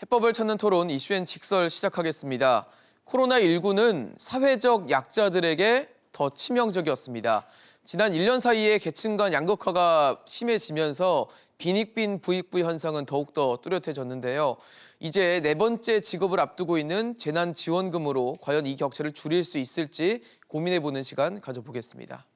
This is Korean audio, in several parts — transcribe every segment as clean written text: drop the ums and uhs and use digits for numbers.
해법을 찾는 토론 이슈엔 직설 시작하겠습니다. 코로나19는 사회적 약자들에게 더 치명적이었습니다. 지난 1년 사이에 계층 간 양극화가 심해지면서 빈익빈 부익부 현상은 더욱더 뚜렷해졌는데요. 이제 네 번째 지급을 앞두고 있는 재난지원금으로 과연 이 격차를 줄일 수 있을지 고민해보는 시간 가져보겠습니다.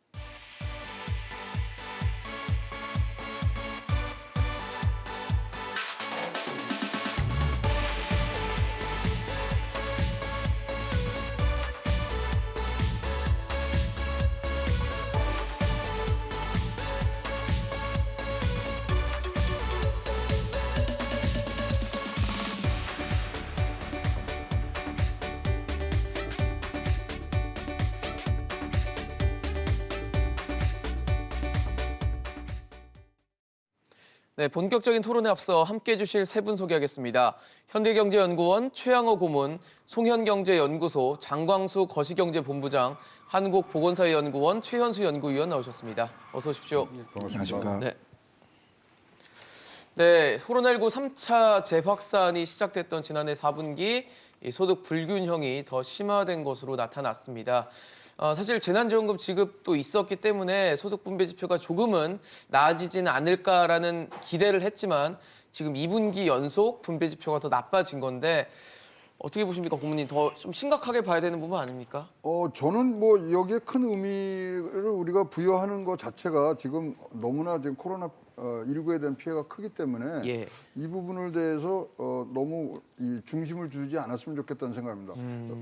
네, 본격적인 토론에 앞서 함께해 주실 세 분 소개하겠습니다. 현대경제연구원 최양호 고문, 송현경제연구소 장광수 거시경제본부장, 한국보건사회연구원 최현수 연구위원 나오셨습니다. 어서 오십시오. 안녕하십니까. 네, 코로나19 3차 재확산이 시작됐던 지난해 4분기 소득 불균형이 더 심화된 것으로 나타났습니다. 사실 재난지원금 지급도 있었기 때문에 소득 분배 지표가 조금은 나아지지는 않을까라는 기대를 했지만 지금 2분기 연속 분배 지표가 더 나빠진 건데 어떻게 보십니까, 고문님? 더 좀 심각하게 봐야 되는 부분 아닙니까? 저는 뭐 여기에 큰 의미를 우리가 부여하는 것 자체가 지금 너무나 지금 코로나19에 대한 피해가 크기 때문에 이 부분을 대해서 너무 이 중심을 두지 않았으면 좋겠다는 생각입니다.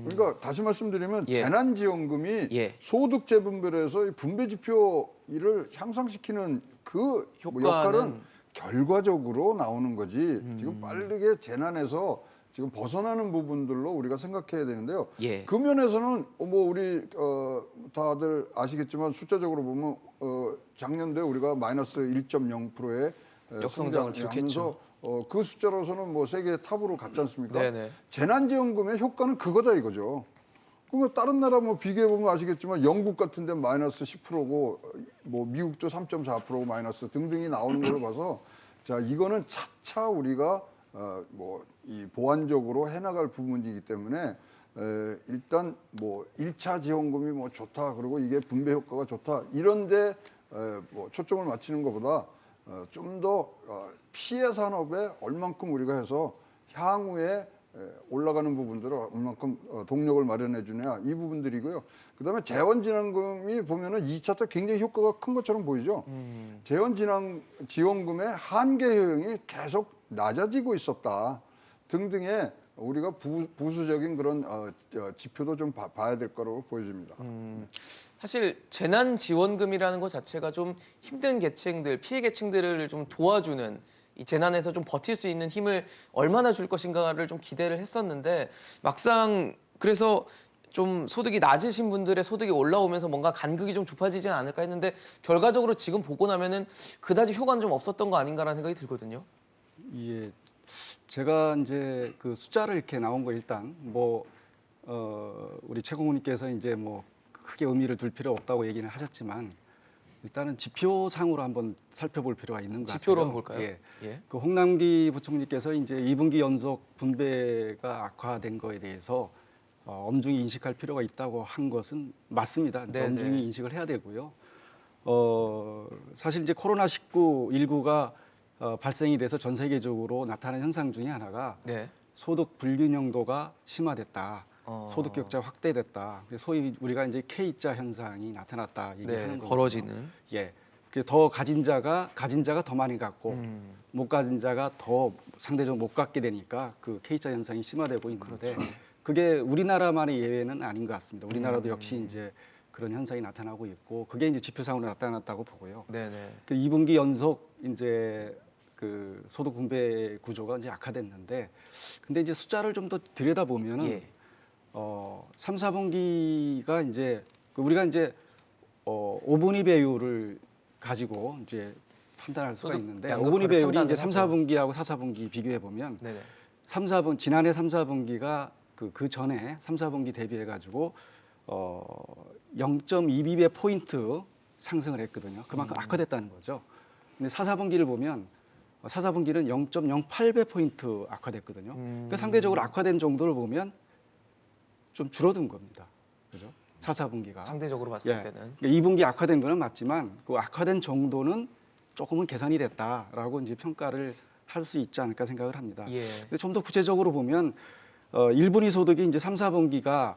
그러니까 다시 말씀드리면 재난지원금이 소득 재분배에서 이 분배 지표를 향상시키는 그 역할은 결과적으로 나오는 거지. 지금 빠르게 재난에서 지금 벗어나는 부분들로 우리가 생각해야 되는데요. 그 면에서는 뭐 우리 다들 아시겠지만 숫자적으로 보면 작년도에 우리가 마이너스 1.0%의 역성장을 기록했죠. 그 숫자로서는 뭐 세계 탑으로 갔지 않습니까? 네네. 재난지원금의 효과는 그거다 이거죠. 그러면 다른 나라 뭐 비교해 보면 아시겠지만 영국 같은 데 마이너스 10%고 뭐 미국도 3.4%고 마이너스 등등이 나오는 걸로 봐서 자 이거는 차차 우리가 뭐 이 보완적으로 해나갈 부분이기 때문에 일단 뭐 1차 지원금이 뭐 좋다 그리고 이게 분배 효과가 좋다 이런데 뭐 초점을 맞추는 것보다 좀 더 피해 산업에 얼만큼 우리가 해서 향후에 올라가는 부분들을 얼만큼 동력을 마련해 주냐 이 부분들이고요. 그다음에 재원지원금이 보면은 2차 때 굉장히 효과가 큰 것처럼 보이죠. 재원지원금의 한계 효용이 계속 낮아지고 있었다 등등의 우리가 부수적인 그런 지표도 좀 봐야 될 거라고 보여집니다. 사실 재난지원금이라는 것 자체가 좀 힘든 계층들, 피해 계층들을 좀 도와주는 이 재난에서 좀 버틸 수 있는 힘을 얼마나 줄 것인가를 좀 기대를 했었는데 막상 그래서 좀 소득이 낮으신 분들의 소득이 올라오면서 뭔가 간극이 좀 좁아지진 않을까 했는데 결과적으로 지금 보고 나면은 그다지 효과는 좀 없었던 거 아닌가라는 생각이 들거든요. 예, 제가 이제 그 숫자를 이렇게 나온 거 일단 뭐 우리 최고문님께서 이제 뭐 크게 의미를 둘 필요 없다고 얘기는 하셨지만 일단은 지표상으로 한번 살펴볼 필요가 있는 것 같아요. 지표로 한번 볼까요? 예. 그 홍남기 부총리께서 이제 2분기 연속 분배가 악화된 거에 대해서 엄중히 인식할 필요가 있다고 한 것은 맞습니다. 엄중히 인식을 해야 되고요. 사실 이제 코로나19가 발생이 돼서 전 세계적으로 나타나는 현상 중에 하나가 소득 불균형도가 심화됐다. 소득 격차가 확대됐다. 소위 우리가 이제 K자 현상이 나타났다 얘기하는 거죠. 벌어지는. 더 가진 자가 더 많이 갖고 못 가진 자가 더 상대적으로 못 갖게 되니까 그 K자 현상이 심화되고 있는데 그게 우리나라만의 예외는 아닌 것 같습니다. 우리나라도 역시 이제 그런 현상이 나타나고 있고 그게 이제 지표상으로 나타났다고 보고요. 그 2분기 연속 이제 그 소득 분배 구조가 이제 악화됐는데 근데 이제 숫자를 좀 더 들여다 보면은 3, 4분기가 이제 우리가 이제 5분위 배율을 가지고 이제 판단할 수가 있는데 5분위 배율이 이제 3, 4분기하고 4, 4분기 비교해 보면 3, 4분 지난해 3, 4분기가 그 전에 3, 4분기 대비해 가지고 0.22배 포인트 상승을 했거든요. 그만큼 악화됐다는 거죠. 근데 4, 4분기를 보면 4, 4분기는 0.08배 포인트 악화됐거든요. 그러니까 상대적으로 악화된 정도를 보면 좀 줄어든 겁니다. 그죠? 4, 4분기가. 상대적으로 봤을 때는. 그러니까 2분기 악화된 거는 맞지만 그 악화된 정도는 조금은 개선이 됐다라고 이제 평가를 할 수 있지 않을까 생각을 합니다. 예. 근데 좀 더 구체적으로 보면 1분기 소득이 이제 3, 4분기가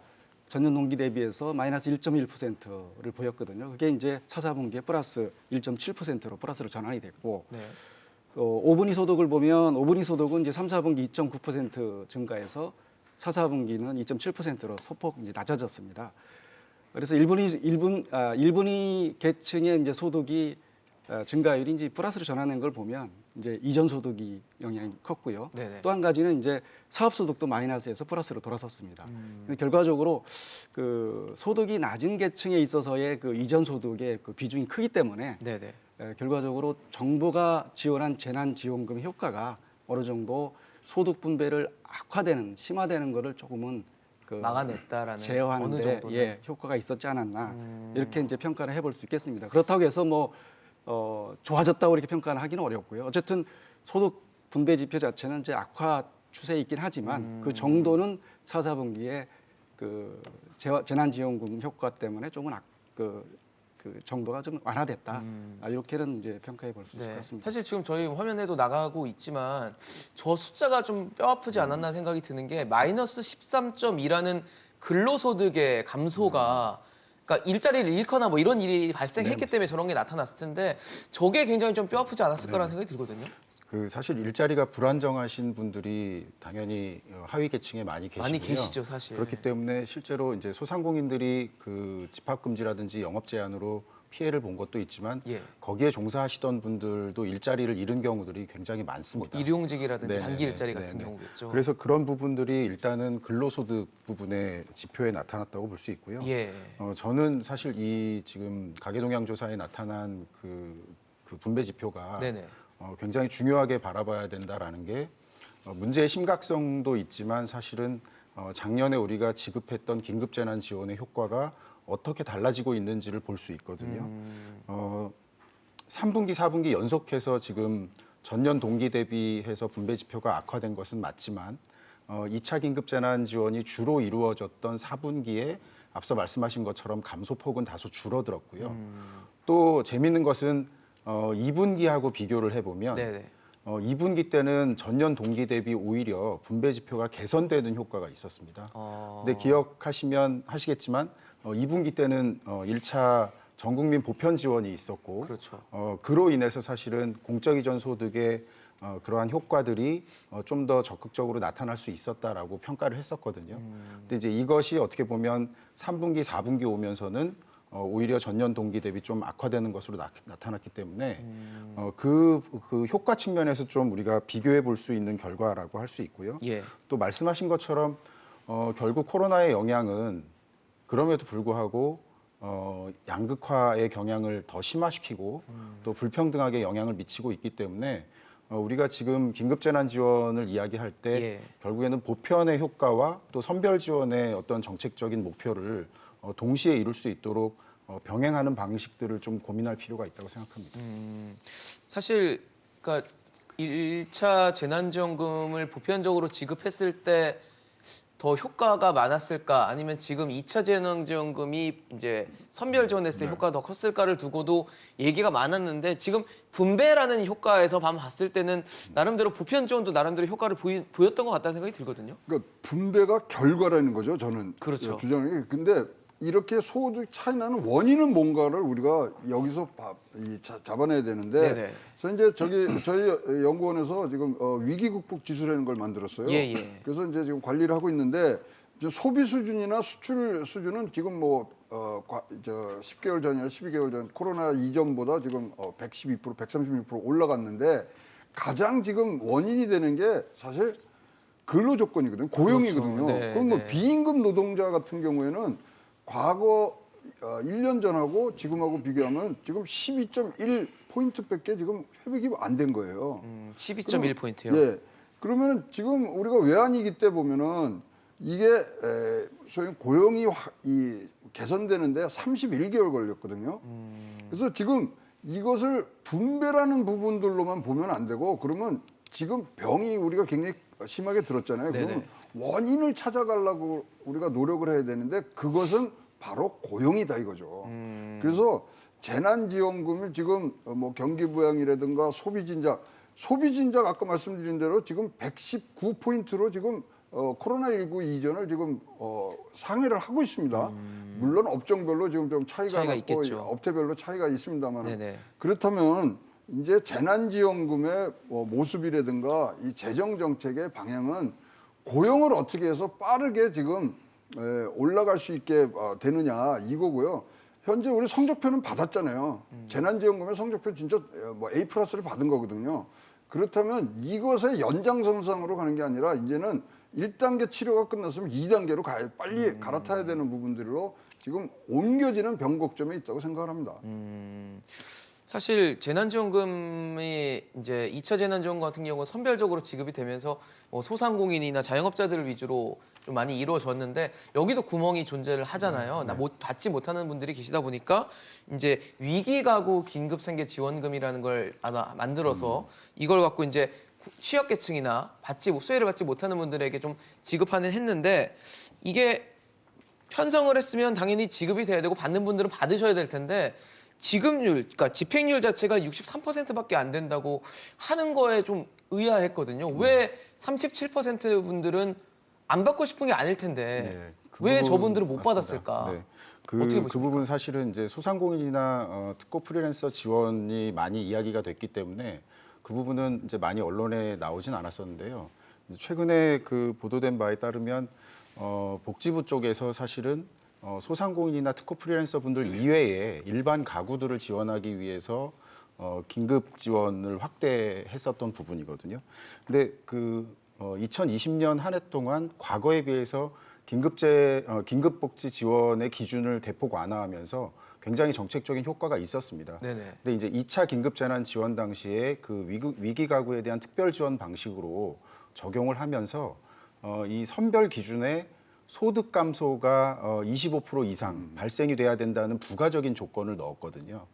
전년 동기 대비해서 마이너스 1.1%를 보였거든요. 그게 이제 4, 4분기에 플러스 1.7%로 플러스로 전환이 됐고 네. 5분기 소득을 보면 5분기 소득은 이제 3, 4분기 2.9% 증가해서 4, 4분기는 2.7%로 소폭 이제 낮아졌습니다. 그래서 1분위 계층의 이제 소득이 증가율이 이제 플러스로 전환된 걸 보면 이제 이전 소득이 영향이 컸고요. 네네. 또 한 가지는 이제 사업 소득도 마이너스에서 플러스로 돌아섰습니다. 결과적으로 그 소득이 낮은 계층에 있어서의 그 이전 소득의 그 비중이 크기 때문에 네네. 결과적으로 정부가 지원한 재난지원금 효과가 어느 정도 소득 분배를 악화되는 심화되는 거를 조금은 그 막아냈다라는 어느 제어하는데 정도는. 효과가 있었지 않았나 이렇게 이제 평가를 해볼 수 있겠습니다. 그렇다고 해서 뭐 좋아졌다고 이렇게 평가를 하기는 어렵고요. 어쨌든 소득 분배 지표 자체는 이제 악화 추세에 있긴 하지만 그 정도는 4, 4분기에 그 재난지원금 효과 때문에 조금 그 정도가 좀 완화됐다. 이렇게는 이제 평가해 볼 수 있을 것 같습니다. 사실 지금 저희 화면에도 나가고 있지만 저 숫자가 좀 뼈아프지 않았나 생각이 드는 게 마이너스 13.2라는 근로소득의 감소가 그러니까 일자리를 잃거나 뭐 이런 일이 발생했기 때문에 저런 게 나타났을 텐데 저게 굉장히 좀 뼈아프지 않았을 거라는 생각이 들거든요. 그 사실 일자리가 불안정하신 분들이 당연히 하위 계층에 많이 계시고요. 많이 계시죠, 사실. 그렇기 때문에 실제로 이제 소상공인들이 그 집합 금지라든지 영업 제한으로 피해를 본 것도 있지만 예. 거기에 종사하시던 분들도 일자리를 잃은 경우들이 굉장히 뭐 많습니다. 일용직이라든지 네네네. 단기 일자리 같은 네네. 경우겠죠. 그래서 그런 부분들이 일단은 근로소득 부분의 지표에 나타났다고 볼 수 있고요. 예. 저는 사실 이 지금 가계동향 조사에 나타난 그 분배 지표가 네네. 굉장히 중요하게 바라봐야 된다라는 게 문제의 심각성도 있지만 사실은 작년에 우리가 지급했던 긴급재난지원의 효과가 어떻게 달라지고 있는지를 볼 수 있거든요. 3분기, 4분기 연속해서 지금 전년 동기 대비해서 분배 지표가 악화된 것은 맞지만 2차 긴급재난지원이 주로 이루어졌던 4분기에 앞서 말씀하신 것처럼 감소폭은 다소 줄어들었고요. 또 재미있는 것은 2분기하고 비교를 해보면 네네. 2분기 때는 전년 동기 대비 오히려 분배 지표가 개선되는 효과가 있었습니다. 근데 기억하시면 하시겠지만 2분기 때는 1차 전국민 보편 지원이 있었고 그렇죠. 그로 인해서 사실은 공적 이전 소득의 그러한 효과들이 좀 더 적극적으로 나타날 수 있었다라고 평가를 했었거든요. 근데 이제 이것이 어떻게 보면 3분기, 4분기 오면서는 오히려 전년 동기 대비 좀 악화되는 것으로 나타났기 때문에 그 효과 측면에서 좀 우리가 비교해 볼 수 있는 결과라고 할 수 있고요. 예. 또 말씀하신 것처럼 결국 코로나의 영향은 그럼에도 불구하고 양극화의 경향을 더 심화시키고 또 불평등하게 영향을 미치고 있기 때문에 우리가 지금 긴급재난지원을 이야기할 때 예. 결국에는 보편의 효과와 또 선별 지원의 어떤 정책적인 목표를 동시에 이룰 수 있도록 병행하는 방식들을 좀 고민할 필요가 있다고 생각합니다. 사실 그러니까 1차 재난지원금을 보편적으로 지급했을 때 더 효과가 많았을까 아니면 지금 2차 재난지원금이 이제 선별 지원했을 때 효과가 더 컸을까를 두고도 얘기가 많았는데 지금 분배라는 효과에서 봤을 때는 나름대로 보편 지원도 나름대로 효과를 보였던 것 같다는 생각이 들거든요. 그러니까 분배가 결과라는 거죠. 저는 그렇죠. 주장이. 근데 이렇게 소득 차이 나는 원인은 뭔가를 우리가 여기서 잡아내야 되는데. 네네. 그래서 이제 저희 연구원에서 지금 위기 극복 지수라는 걸 만들었어요. 예. 그래서 이제 지금 관리를 하고 있는데 이제 소비 수준이나 수출 수준은 지금 뭐 10개월 전이나 12개월 전 코로나 이전보다 지금 112%, 136% 올라갔는데 가장 지금 원인이 되는 게 사실 근로 조건이거든요. 고용이거든요. 그렇죠. 네, 그럼 뭐 네. 비임금 노동자 같은 경우에는 과거 1년 전하고 지금하고 비교하면 지금 12.1 포인트밖에 지금 회복이 안 된 거예요. 12.1포인트요. 예. 그러면은 지금 우리가 외환위기 때 보면은 이게 소위 고용이 개선되는데 31개월 걸렸거든요. 그래서 지금 이것을 분배라는 부분들로만 보면 안 되고 그러면 지금 병이 우리가 굉장히 심하게 들었잖아요. 그러면 원인을 찾아가려고 우리가 노력을 해야 되는데 그것은 바로 고용이다 이거죠. 그래서 재난지원금을 지금 뭐 경기부양이라든가 소비진작 아까 말씀드린 대로 지금 119포인트로 지금 코로나19 이전을 지금 상회를 하고 있습니다. 물론 업종별로 지금 좀 차이가 났고 있겠죠. 업체별로 차이가 있습니다만 네네. 그렇다면 이제 재난지원금의 모습이라든가 이 재정 정책의 방향은 고용을 어떻게 해서 빠르게 지금 올라갈 수 있게 되느냐 이거고요. 현재 우리 성적표는 받았잖아요. 재난지원금의 성적표 진짜 뭐 A 플러스를 받은 거거든요. 그렇다면 이것의 연장선상으로 가는 게 아니라 이제는 1단계 치료가 끝났으면 2단계로 빨리 갈아타야 되는 부분들로 지금 옮겨지는 변곡점에 있다고 생각을 합니다. 사실 재난지원금이 이제 2차 재난지원금 같은 경우는 선별적으로 지급이 되면서 뭐 소상공인이나 자영업자들을 위주로 좀 많이 이루어졌는데 여기도 구멍이 존재를 하잖아요. 받지 못하는 분들이 계시다 보니까 이제 위기가구 긴급생계지원금이라는 걸 아마 만들어서 이걸 갖고 이제 취약계층이나 수혜를 받지 못하는 분들에게 좀 지급하는 했는데 이게 편성을 했으면 당연히 지급이 돼야 되고 받는 분들은 받으셔야 될 텐데 지급률, 그러니까 집행률 자체가 63%밖에 안 된다고 하는 거에 좀 의아했거든요. 왜 37% 분들은 안 받고 싶은 게 아닐 텐데 왜 저분들은 못 받았을까? 네. 어떻게 그 보십니까? 부분 사실은 이제 소상공인이나 특고 프리랜서 지원이 많이 이야기가 됐기 때문에 그 부분은 이제 많이 언론에 나오진 않았었는데요. 최근에 그 보도된 바에 따르면 복지부 쪽에서 사실은 소상공인이나 특고 프리랜서 분들 이외에 일반 가구들을 지원하기 위해서 긴급 지원을 확대했었던 부분이거든요. 근데 2020년 한 해 동안 과거에 비해서 긴급복지 지원의 기준을 대폭 완화하면서 굉장히 정책적인 효과가 있었습니다. 네네. 근데 이제 2차 긴급재난 지원 당시에 그 위기 가구에 대한 특별 지원 방식으로 적용을 하면서 이 선별 기준에 소득 감소가 25% 이상 발생이 돼야 된다는 부가적인 조건을 넣었거든요.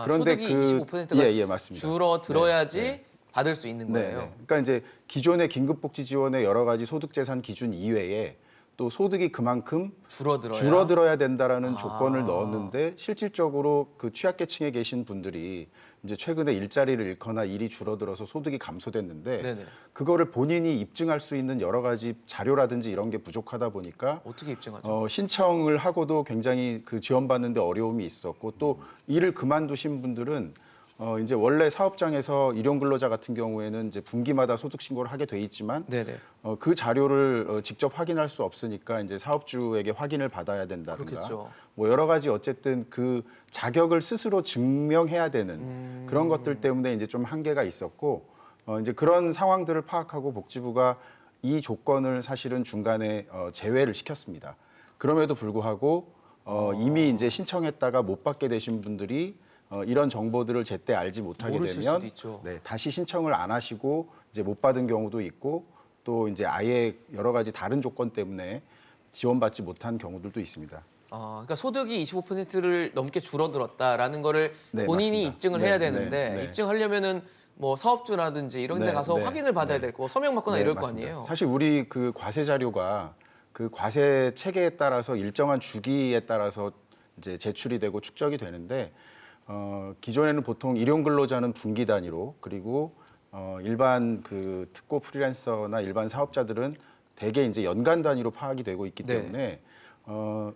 그런데 소득이 25%가 예, 맞습니다. 줄어들어야지 받을 수 있는 거예요. 그러니까 이제 기존의 긴급복지 지원의 여러 가지 소득재산 기준 이외에 또 소득이 그만큼 줄어들어야 된다라는 조건을 넣었는데 실질적으로 그 취약계층에 계신 분들이 이제 최근에 일자리를 잃거나 일이 줄어들어서 소득이 감소됐는데 네네. 그거를 본인이 입증할 수 있는 여러 가지 자료라든지 이런 게 부족하다 보니까 어떻게 입증하죠? 신청을 하고도 굉장히 그 지원받는데 어려움이 있었고 또 일을 그만두신 분들은 이제 원래 사업장에서 일용근로자 같은 경우에는 이제 분기마다 소득 신고를 하게 돼 있지만 네네. 그 자료를 직접 확인할 수 없으니까 이제 사업주에게 확인을 받아야 된다든가 그렇겠죠. 뭐 여러 가지 어쨌든 그 자격을 스스로 증명해야 되는 그런 것들 때문에 이제 좀 한계가 있었고 이제 그런 상황들을 파악하고 복지부가 이 조건을 사실은 중간에 제외를 시켰습니다. 그럼에도 불구하고 이미 이제 신청했다가 못 받게 되신 분들이 이런 정보들을 제때 알지 못하게 모르실 되면 수도 있죠. 다시 신청을 안 하시고 이제 못 받은 경우도 있고 또 이제 아예 여러 가지 다른 조건 때문에 지원받지 못한 경우들도 있습니다. 그러니까 소득이 25%를 넘게 줄어들었다라는 거를 네, 본인이 맞습니다. 입증을 네, 해야 네, 되는데 네. 입증하려면은 뭐 사업주라든지 이런 데 네, 가서 네, 확인을 받아야 네. 될 거고 서명 받거나 네, 이럴 맞습니다. 거 아니에요. 사실 우리 그 과세 자료가 그 과세 체계에 따라서 일정한 주기에 따라서 이제 제출이 되고 축적이 되는데 기존에는 보통 일용근로자는 분기 단위로 그리고 일반 그 특고 프리랜서나 일반 사업자들은 대개 이제 연간 단위로 파악이 되고 있기 네. 때문에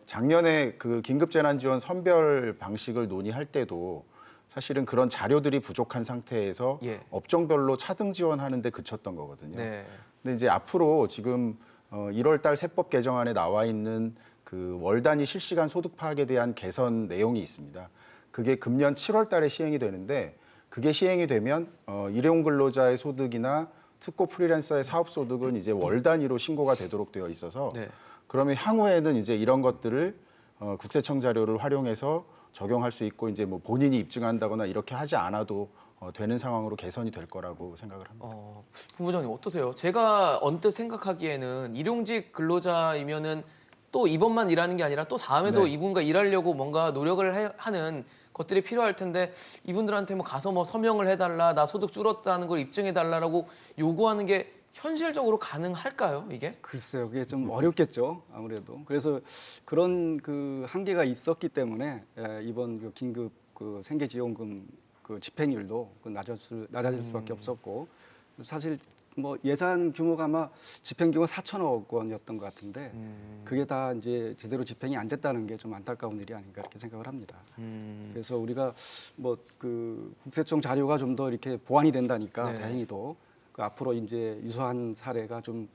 작년에 그 긴급재난지원 선별 방식을 논의할 때도 사실은 그런 자료들이 부족한 상태에서 예. 업종별로 차등 지원하는 데 그쳤던 거거든요. 네. 근데 이제 앞으로 지금 1월 달 세법 개정안에 나와 있는 그 월 단위 실시간 소득 파악에 대한 개선 내용이 있습니다. 그게 금년 7월 달에 시행이 되는데 그게 시행이 되면 일용 근로자의 소득이나 특고 프리랜서의 사업 소득은 이제 월 단위로 신고가 되도록 되어 있어서 네. 그러면 향후에는 이제 이런 것들을 국세청 자료를 활용해서 적용할 수 있고 이제 뭐 본인이 입증한다거나 이렇게 하지 않아도 되는 상황으로 개선이 될 거라고 생각을 합니다. 본부장님 어떠세요? 제가 언뜻 생각하기에는 일용직 근로자이면은 또 이번만 일하는 게 아니라 또 다음에도 네. 이분과 일하려고 뭔가 노력을 하는 것들이 필요할 텐데 이분들한테 뭐 가서 뭐 서명을 해달라, 나 소득 줄었다는 걸 입증해달라고 요구하는 게 현실적으로 가능할까요, 이게? 글쎄요, 그게 좀 어렵겠죠, 아무래도. 그래서 그런 그 한계가 있었기 때문에 이번 그 긴급 그 생계지원금 그 집행률도 낮아질 수밖에 없었고, 사실 뭐 예산 규모가 아마 집행 규모 4천억 원이었던 것 같은데 그게 다 이제 제대로 집행이 안 됐다는 게 좀 안타까운 일이 아닌가 이렇게 생각을 합니다. 그래서 우리가 뭐 그 국세청 자료가 좀 더 이렇게 보완이 된다니까 네. 다행히도 그 앞으로 이제 유사한 사례가 좀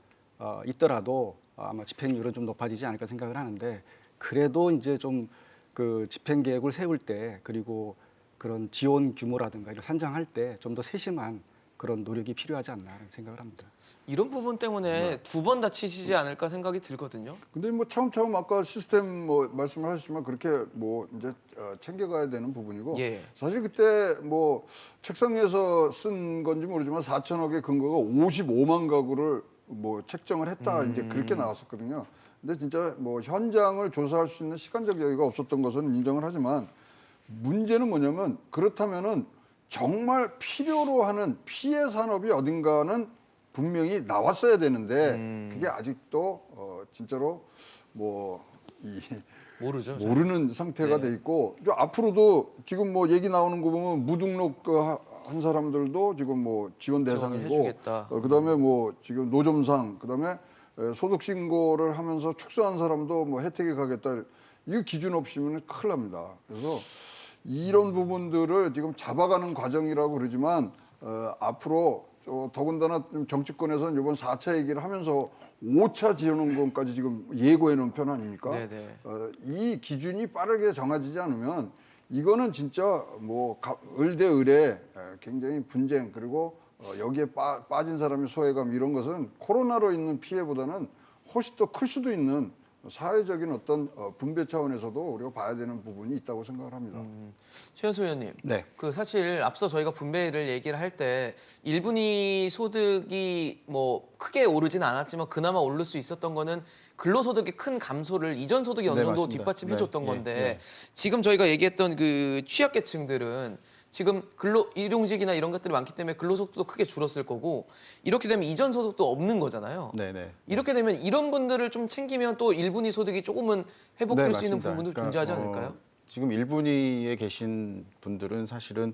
있더라도 아마 집행률은 좀 높아지지 않을까 생각을 하는데 그래도 이제 좀 그 집행 계획을 세울 때 그리고 그런 지원 규모라든가 이를 산정할 때 좀 더 세심한 그런 노력이 필요하지 않나 하는 생각을 합니다. 이런 부분 때문에 두 번 다치시지 않을까 생각이 들거든요. 근데 뭐 차츰차츰 아까 시스템 뭐 말씀을 하셨지만 그렇게 뭐 이제 챙겨가야 되는 부분이고 예. 사실 그때 뭐 책상 위에서 쓴 건지 모르지만 4천억의 근거가 55만 가구를 뭐 책정을 했다 이제 그렇게 나왔었거든요. 근데 진짜 뭐 현장을 조사할 수 있는 시간적 여유가 없었던 것은 인정을 하지만 문제는 뭐냐면 그렇다면은 정말 필요로 하는 피해 산업이 어딘가는 분명히 나왔어야 되는데 그게 아직도 진짜로 모르죠. 모르는 상태가 네. 돼 있고 앞으로도 지금 뭐 얘기 나오는 거 보면 무등록 한 사람들도 지금 뭐 지원 대상이고 해주겠다. 그다음에 뭐 지금 노점상 그다음에 소득 신고를 하면서 축소한 사람도 뭐 혜택이 가겠다. 이거 기준 없이면 큰일 납니다. 그래서 이런 부분들을 지금 잡아가는 과정이라고 그러지만 앞으로 더군다나 좀 정치권에서는 이번 4차 얘기를 하면서 5차 지원금까지 지금 예고해 놓은 편 아닙니까? 네네. 이 기준이 빠르게 정해지지 않으면 이거는 진짜 뭐 을대 을의 굉장히 분쟁 그리고 여기에 빠진 사람의 소외감 이런 것은 코로나로 있는 피해보다는 훨씬 더 클 수도 있는 사회적인 어떤 분배 차원에서도 우리가 봐야 되는 부분이 있다고 생각을 합니다. 최현수 의원님, 네. 그 사실 앞서 저희가 분배를 얘기를 할 때 1분위 소득이 뭐 크게 오르지는 않았지만 그나마 오를 수 있었던 거는 근로소득의 큰 감소를 이전 소득이 어느 네, 정도 맞습니다. 뒷받침해줬던 네, 건데 예. 지금 저희가 얘기했던 그 취약계층들은 지금 일용직이나 이런 것들이 많기 때문에 근로소득도 크게 줄었을 거고 이렇게 되면 이전 소득도 없는 거잖아요. 네네. 이렇게 되면 이런 분들을 좀 챙기면 또 1분위 소득이 조금은 회복될 네, 수 있는 맞습니다. 부분도 그러니까, 존재하지 않을까요? 지금 1분위에 계신 분들은 사실은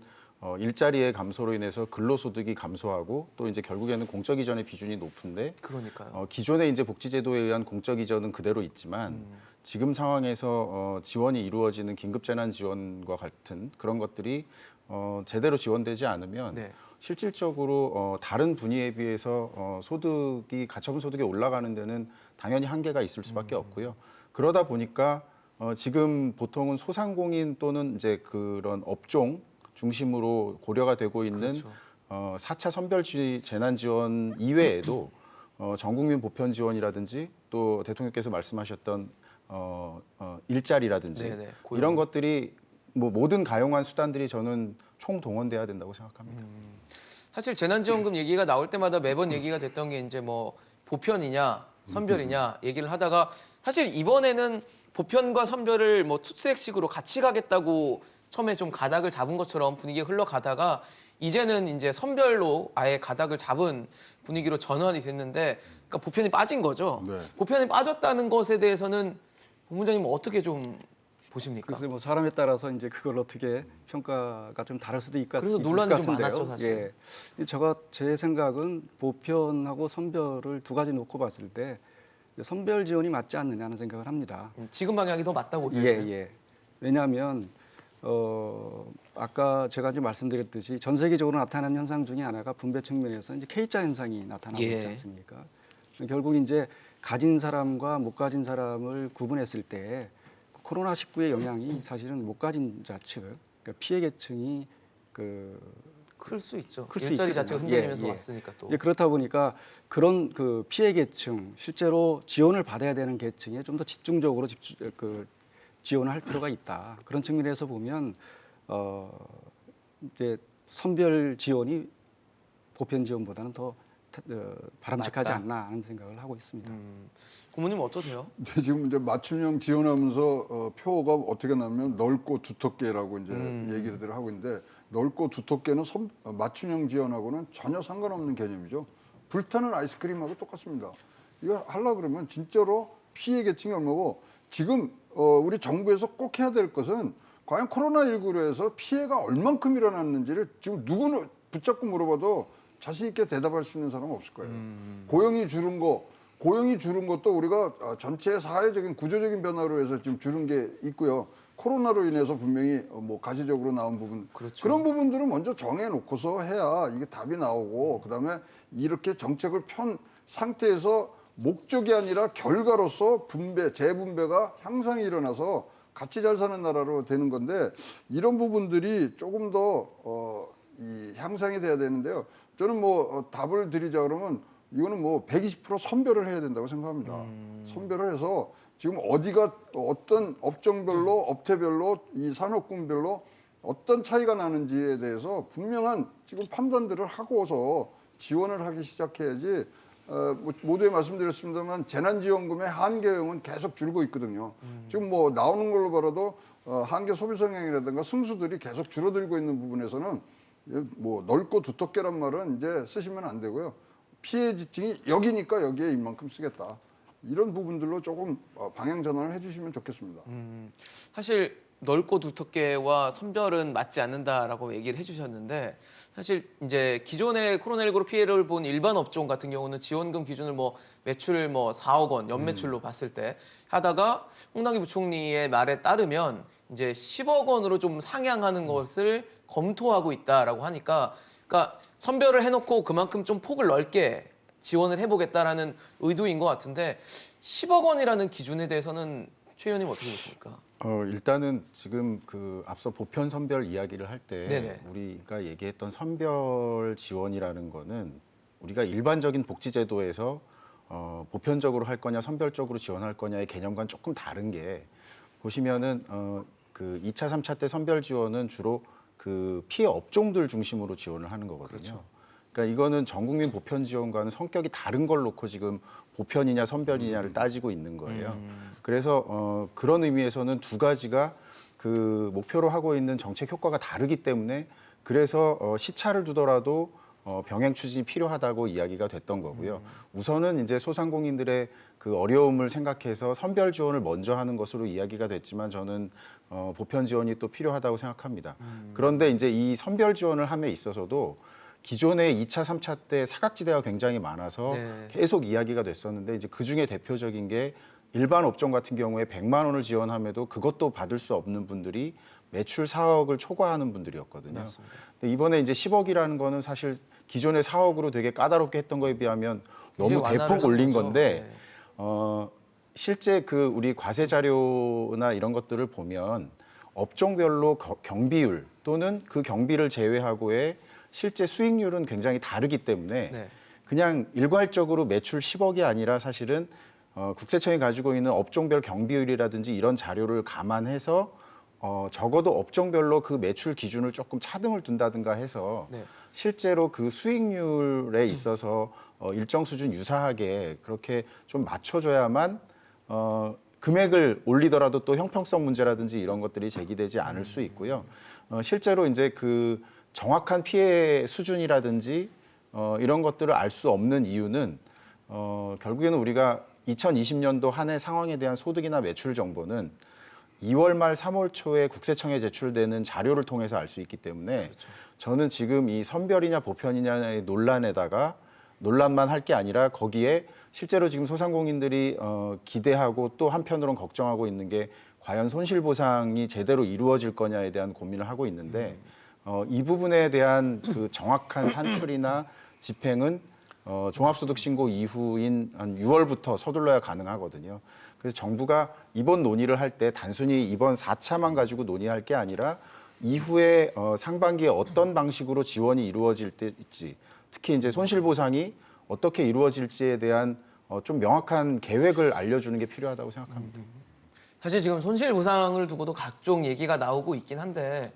일자리의 감소로 인해서 근로소득이 감소하고 또 이제 결국에는 공적 이전의 비중이 높은데 그러니까요. 기존의 이제 복지제도에 의한 공적 이전은 그대로 있지만 지금 상황에서 지원이 이루어지는 긴급재난지원과 같은 그런 것들이 제대로 지원되지 않으면 네. 실질적으로 다른 분야에 비해서 소득이 가처분 소득이 올라가는 데는 당연히 한계가 있을 수밖에 없고요. 그러다 보니까 지금 보통은 소상공인 또는 이제 그런 업종 중심으로 고려가 되고 있는 그렇죠. 4차 선별 재난 지원 이외에도 전국민 보편 지원이라든지 또 대통령께서 말씀하셨던 일자리라든지 네네, 고용. 이런 것들이 뭐 모든 가용한 수단들이 저는 총동원돼야 된다고 생각합니다. 사실 재난지원금 얘기가 나올 때마다 매번 얘기가 됐던 게 이제 뭐 보편이냐 선별이냐 얘기를 하다가 사실 이번에는 보편과 선별을 뭐 투트랙식으로 같이 가겠다고 처음에 좀 가닥을 잡은 것처럼 분위기가 흘러가다가 이제는 이제 선별로 아예 가닥을 잡은 분위기로 전환이 됐는데 그러니까 보편이 빠진 거죠. 네. 보편이 빠졌다는 것에 대해서는 본부장님 어떻게 좀 보십니까? 글쎄 뭐 사람에 따라서 이제 그걸 어떻게 평가가 좀 다를 수도 있을 그래서 것 논란이 좀 같은데요. 많았죠, 사실. 예. 제 생각은 보편하고 선별을 두 가지 놓고 봤을 때 선별 지원이 맞지 않느냐는 생각을 합니다. 지금 방향이 더 맞다고 보세요? 예. 왜냐하면 아까 제가 이제 말씀드렸듯이 전 세계적으로 나타나는 현상 중에 하나가 분배 측면에서 이제 K자 현상이 나타나고 예. 있지 않습니까? 결국 이제 가진 사람과 못 가진 사람을 구분했을 때 코로나19의 영향이 사실은 못 가진 자 측, 그러니까 피해 계층이 클 수 있죠. 클수 일자리 있거든요. 자체가 흔들리면서 예. 왔으니까 또. 이제 그렇다 보니까 그런 그 피해 계층, 실제로 지원을 받아야 되는 계층에 좀 더 집중적으로 지원을 할 필요가 있다. 그런 측면에서 보면 이제 선별 지원이 보편 지원보다는 더 바람직하지 맞다. 않나 하는 생각을 하고 있습니다. 고모님 어떠세요? 근데 지금 이제 맞춤형 지원하면서 표가 어떻게 나면 넓고 두텁게라고 이제 얘기를 하고 있는데 넓고 두텁게는 맞춤형 지원하고는 전혀 상관없는 개념이죠. 불타는 아이스크림하고 똑같습니다. 이거 하려 그러면 진짜로 피해 계층이 얼마고 지금 우리 정부에서 꼭 해야 될 것은 과연 코로나19로 해서 피해가 얼만큼 일어났는지를 지금 누구는 붙잡고 물어봐도 자신 있게 대답할 수 있는 사람은 없을 거예요. 고용이 줄은 것도 우리가 전체 사회적인 구조적인 변화로 해서 지금 줄은 게 있고요. 코로나로 인해서 분명히 뭐 가시적으로 나온 부분 그렇죠. 그런 부분들은 먼저 정해놓고서 해야 이게 답이 나오고 그다음에 이렇게 정책을 편 상태에서 목적이 아니라 결과로서 재분배가 향상이 일어나서 같이 잘 사는 나라로 되는 건데 이런 부분들이 조금 더 이 향상이 돼야 되는데요. 저는 뭐 답을 드리자 그러면 이거는 뭐 120% 선별을 해야 된다고 생각합니다. 선별을 해서 지금 어디가 어떤 업종별로 업태별로 이 산업군별로 어떤 차이가 나는지에 대해서 분명한 지금 판단들을 하고서 지원을 하기 시작해야지 모두에 말씀드렸습니다만 재난지원금의 한계형은 계속 줄고 있거든요. 지금 뭐 나오는 걸로 봐도 한계 소비 성향이라든가 승수들이 계속 줄어들고 있는 부분에서는 뭐 넓고 두텁게란 말은 이제 쓰시면 안 되고요. 피해 지층이 여기니까 여기에 이만큼 쓰겠다. 이런 부분들로 조금 방향 전환을 해주시면 좋겠습니다. 사실 넓고 두텁게와 선별은 맞지 않는다라고 얘기를 해주셨는데 사실 이제 기존의 코로나19로 피해를 본 일반 업종 같은 경우는 지원금 기준을 뭐 매출 뭐 4억 원 연매출로 봤을 때 하다가 홍남기 부총리의 말에 따르면 이제 10억 원으로 좀 상향하는 것을 검토하고 있다라고 하니까 그러니까 선별을 해놓고 그만큼 좀 폭을 넓게 지원을 해보겠다라는 의도인 것 같은데 10억 원이라는 기준에 대해서는 최 의원님 어떻게 보십니까? 일단은 지금 그 앞서 보편 선별 이야기를 할 때 네네. 우리가 얘기했던 선별 지원이라는 거는 우리가 일반적인 복지제도에서 보편적으로 할 거냐 선별적으로 지원할 거냐의 개념과는 조금 다른 게 보시면은 그 2차, 3차 때 선별 지원은 주로 그 피해 업종들 중심으로 지원을 하는 거거든요. 그렇죠. 그러니까 이거는 전 국민 보편 지원과는 성격이 다른 걸 놓고 지금 보편이냐 선별이냐를 따지고 있는 거예요. 그래서 그런 의미에서는 두 가지가 그 목표로 하고 있는 정책 효과가 다르기 때문에 그래서 시차를 두더라도 병행 추진이 필요하다고 이야기가 됐던 거고요. 우선은 이제 소상공인들의 그 어려움을 생각해서 선별 지원을 먼저 하는 것으로 이야기가 됐지만 저는 보편 지원이 또 필요하다고 생각합니다. 그런데 이제 이 선별 지원을 함에 있어서도 기존의 2차, 3차 때 사각지대가 굉장히 많아서 네. 계속 이야기가 됐었는데 이제 그 중에 대표적인 게 일반 업종 같은 경우에 100만 원을 지원함에도 그것도 받을 수 없는 분들이 매출 4억을 초과하는 분들이었거든요. 맞습니다. 근데 이번에 이제 10억이라는 거는 사실 기존의 4억으로 되게 까다롭게 했던 거에 비하면 너무 이제 완화를 대폭 한 올린 거죠. 건데 네. 실제 그 우리 과세 자료나 이런 것들을 보면 업종별로 경비율 또는 그 경비를 제외하고의 실제 수익률은 굉장히 다르기 때문에 네. 그냥 일괄적으로 매출 10억이 아니라 사실은 국세청이 가지고 있는 업종별 경비율이라든지 이런 자료를 감안해서 적어도 업종별로 그 매출 기준을 조금 차등을 둔다든가 해서 네. 실제로 그 수익률에 있어서 일정 수준 유사하게 그렇게 좀 맞춰줘야만 금액을 올리더라도 또 형평성 문제라든지 이런 것들이 제기되지 않을 수 있고요. 실제로 이제 그 정확한 피해 수준이라든지 이런 것들을 알 수 없는 이유는 결국에는 우리가 2020년도 한 해 상황에 대한 소득이나 매출 정보는 2월 말 3월 초에 국세청에 제출되는 자료를 통해서 알 수 있기 때문에 저는 지금 이 선별이냐 보편이냐의 논란만 할 게 아니라 거기에 실제로 지금 소상공인들이 기대하고 또 한편으로는 걱정하고 있는 게 과연 손실보상이 제대로 이루어질 거냐에 대한 고민을 하고 있는데 이 부분에 대한 그 정확한 산출이나 집행은 종합소득신고 이후인 한 6월부터 서둘러야 가능하거든요. 그래서 정부가 이번 논의를 할 때 단순히 이번 4차만 가지고 논의할 게 아니라 이후에 상반기에 어떤 방식으로 지원이 이루어질지 특히 이제 손실보상이 어떻게 이루어질지에 대한 좀 명확한 계획을 알려주는 게 필요하다고 생각합니다. 사실 지금 손실보상을 두고도 각종 얘기가 나오고 있긴 한데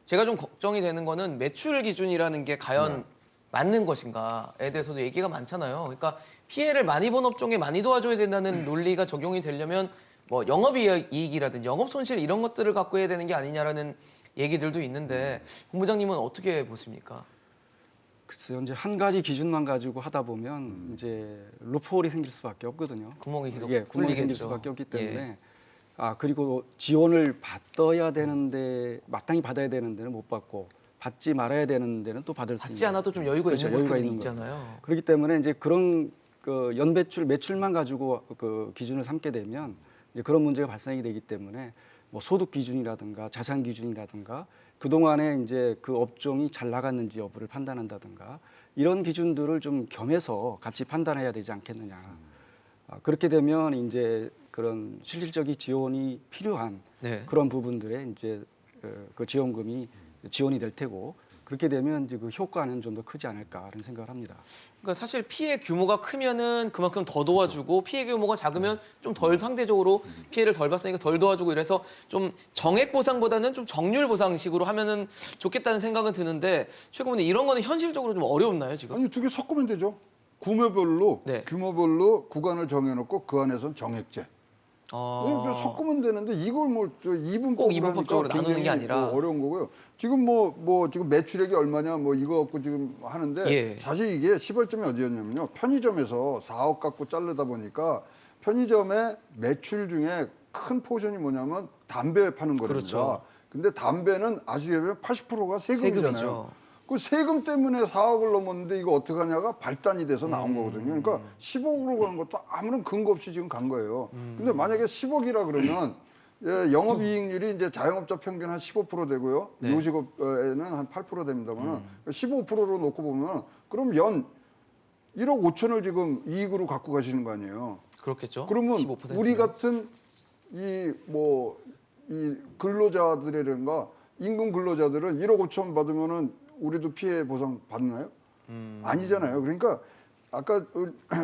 제가 좀 걱정이 되는 거는 매출 기준이라는 게 과연 맞는 것인가에 대해서도 얘기가 많잖아요. 그러니까 피해를 많이 본 업종에 많이 도와줘야 된다는 논리가 적용이 되려면 뭐 영업이익이라든지 영업 손실 이런 것들을 갖고 해야 되는 게 아니냐라는 얘기들도 있는데 본부장님은 어떻게 보십니까? 글쎄요, 이제 한 가지 기준만 가지고 하다 보면 이제 루프홀이 생길 수밖에 없거든요. 구멍이 계속 구멍이 생길 뚫리겠죠. 수밖에 없기 때문에 예. 그리고 지원을 받아야 되는데 마땅히 받아야 되는 데는 못 받고 받지 말아야 되는 데는 또 받을 수 있는 받지 않아도 좀 여유가 그렇죠, 있는 것들이 있는 있잖아요. 그렇기 때문에 이제 그런 그 연매출 매출만 가지고 그 기준을 삼게 되면 이제 그런 문제가 발생이 되기 때문에 뭐 소득 기준이라든가 자산 기준이라든가 그 동안에 이제 그 업종이 잘 나갔는지 여부를 판단한다든가 이런 기준들을 좀 겸해서 같이 판단해야 되지 않겠느냐. 그렇게 되면 이제 그런 실질적인 지원이 필요한 네. 그런 부분들에 이제 그 지원금이 지원이 될 테고 그렇게 되면 이제 그 효과는 좀 더 크지 않을까 하는 생각을 합니다. 그러니까 사실 피해 규모가 크면은 그만큼 더 도와주고 피해 규모가 작으면 좀 덜 상대적으로 피해를 덜 봤으니까 덜 도와주고 이래서 좀 정액 보상보다는 좀 정률 보상식으로 하면은 좋겠다는 생각은 드는데 최고위원님 이런 거는 현실적으로 좀 어려웠나요 지금? 아니 두 개 섞으면 되죠. 규모별로 네. 규모별로 구간을 정해놓고 그 안에서는 정액제. 그냥 섞으면 되는데 이걸 뭐 이분법으로 꼭 이분법적으로 하니까 나누는 게 굉장히 아니라. 어려운 거고요. 지금 뭐 지금 매출액이 얼마냐 뭐 이거 갖고 지금 하는데 예. 사실 이게 시발점이 어디였냐면요. 편의점에서 4억 갖고 자르다 보니까 편의점의 매출 중에 큰 포션이 뭐냐면 담배 파는 거랍니다. 그렇죠. 근데 담배는 아시겠지만 80%가 세금이잖아요. 세금이죠. 그 세금 때문에 4억을 넘었는데 이거 어떡하냐가 발단이 돼서 나온 거거든요. 그러니까 10억으로 가는 것도 아무런 근거 없이 지금 간 거예요. 근데 만약에 10억이라 그러면 영업이익률이 이제 자영업자 평균 한 15% 되고요. 네. 요식업에는 한 8% 됩니다만 15%로 놓고 보면 그럼 연 1억 5천을 지금 이익으로 갖고 가시는 거 아니에요. 그렇겠죠. 그러면 15%는. 우리 같은 이 근로자들이란가 임금 근로자들은 1억 5천 받으면은 우리도 피해 보상 받나요? 아니잖아요. 그러니까 아까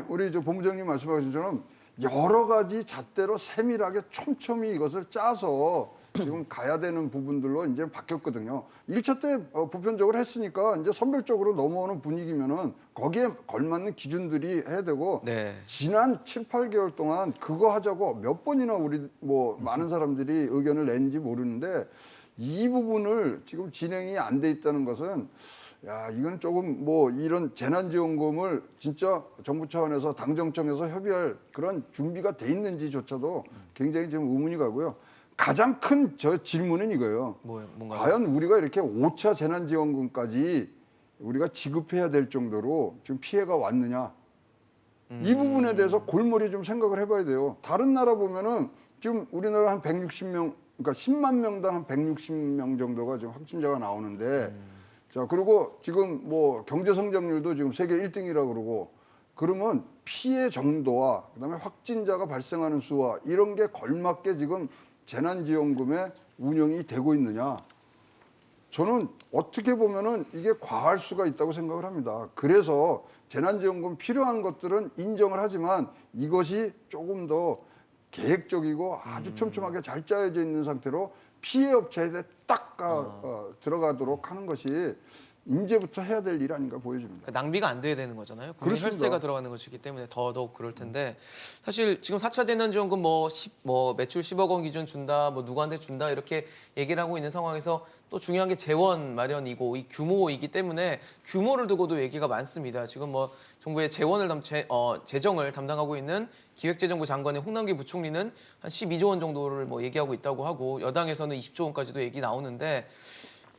우리 저 본부장님 말씀하신 것처럼 여러 가지 잣대로 세밀하게 촘촘히 이것을 짜서 지금 가야 되는 부분들로 이제 바뀌었거든요. 1차 때 보편적으로 했으니까 이제 선별적으로 넘어오는 분위기면은 거기에 걸맞는 기준들이 해야 되고 네. 지난 7, 8개월 동안 그거 하자고 몇 번이나 우리 뭐 많은 사람들이 의견을 낸지 모르는데 이 부분을 지금 진행이 안 돼 있다는 것은 야, 이건 조금 뭐 이런 재난지원금을 진짜 정부 차원에서 당정청에서 협의할 그런 준비가 돼 있는지조차도 굉장히 지금 의문이 가고요. 가장 큰 저 질문은 이거예요. 뭔가요? 과연 우리가 이렇게 5차 재난지원금까지 우리가 지급해야 될 정도로 지금 피해가 왔느냐. 이 부분에 대해서 골머리 좀 생각을 해봐야 돼요. 다른 나라 보면은 지금 우리나라 한 160명, 그러니까 10만 명당 한 160명 정도가 지금 확진자가 나오는데 자, 그리고 지금 뭐 경제 성장률도 지금 세계 1등이라고 그러고 그러면 피해 정도와 그다음에 확진자가 발생하는 수와 이런 게 걸맞게 지금 재난지원금의 운영이 되고 있느냐. 저는 어떻게 보면은 이게 과할 수가 있다고 생각을 합니다. 그래서 재난지원금 필요한 것들은 인정을 하지만 이것이 조금 더 계획적이고 아주 촘촘하게 잘 짜여져 있는 상태로 피해 업체에 딱 들어가도록 하는 것이 이제부터 해야 될 일 아닌가 보여집니다. 그러니까 낭비가 안 돼야 되는 거잖아요. 국민 그렇습니다. 혈세가 들어가는 것이기 때문에 더더욱 그럴 텐데 사실 지금 4차 재난지원금 뭐 매출 10억 원 기준 준다, 뭐 누구한테 준다 이렇게 얘기를 하고 있는 상황에서 또 중요한 게 재원 마련이고 이 규모이기 때문에 규모를 두고도 얘기가 많습니다. 지금 뭐 정부의 재정을 담당하고 있는 기획재정부 장관의 홍남기 부총리는 한 12조 원 정도를 뭐 얘기하고 있다고 하고 여당에서는 20조 원까지도 얘기 나오는데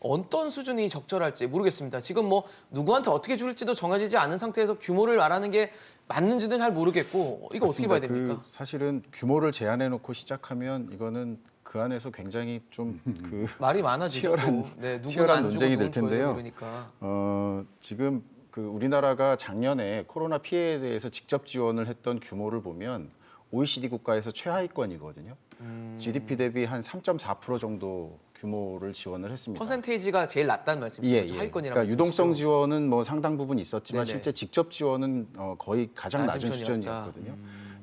어떤 수준이 적절할지 모르겠습니다. 지금 뭐 누구한테 어떻게 줄지도 정해지지 않은 상태에서 규모를 말하는 게 맞는지는 잘 모르겠고 이거 어떻게 봐야 됩니까? 사실은 규모를 제한해 놓고 시작하면 이거는 그 안에서 굉장히 좀 그 말이 많아지죠. 치열한, 또. 네, 누구는 치열한 안 주고 논쟁이 될 누군 줘야 텐데요. 되고 그러니까. 지금 그 우리나라가 작년에 코로나 피해에 대해서 직접 지원을 했던 규모를 보면 OECD 국가에서 최하위권이거든요. GDP 대비 한 3.4% 정도 규모를 지원을 했습니다. 퍼센테이지가 제일 낮다는 말씀이시죠? 하위권이라고. 그러니까 유동성 지원은 뭐 상당 부분 있었지만 네네. 실제 직접 지원은 거의 가장 낮은 낮은 편이었다. 수준이었거든요.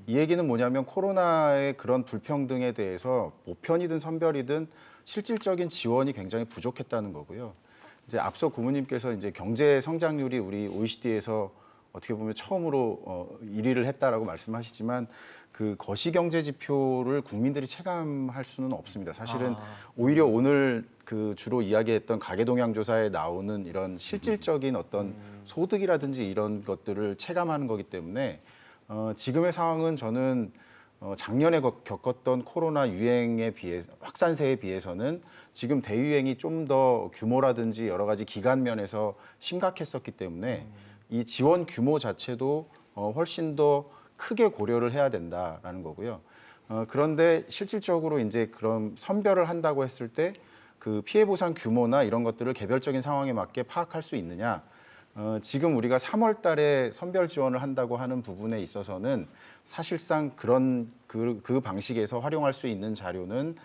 이 얘기는 뭐냐면 코로나의 그런 불평등에 대해서 보편이든 선별이든 실질적인 지원이 굉장히 부족했다는 거고요. 이제 앞서 고모님께서 이제 경제 성장률이 우리 OECD에서 어떻게 보면 처음으로 1위를 했다라고 말씀하시지만 그 거시 경제 지표를 국민들이 체감할 수는 없습니다. 사실은 오히려 오늘 그 주로 이야기했던 가계 동향 조사에 나오는 이런 실질적인 어떤 소득이라든지 이런 것들을 체감하는 거기 때문에 지금의 상황은 저는 작년에 겪었던 코로나 유행에 비해서 확산세에 비해서는 지금 대유행이 좀 더 규모라든지 여러 가지 기간 면에서 심각했었기 때문에 이 지원 규모 자체도 훨씬 더 크게 고려를 해야 된다라는 거고요. 그런데 실질적으로 이제 그런 선별을 한다고 했을 때 그 피해 보상 규모나 이런 것들을 개별적인 상황에 맞게 파악할 수 있느냐? 지금 우리가 3월 달에 선별 지원을 한다고 하는 부분에 있어서는 사실상 그런 그 방식에서 활용할 수 있는 자료는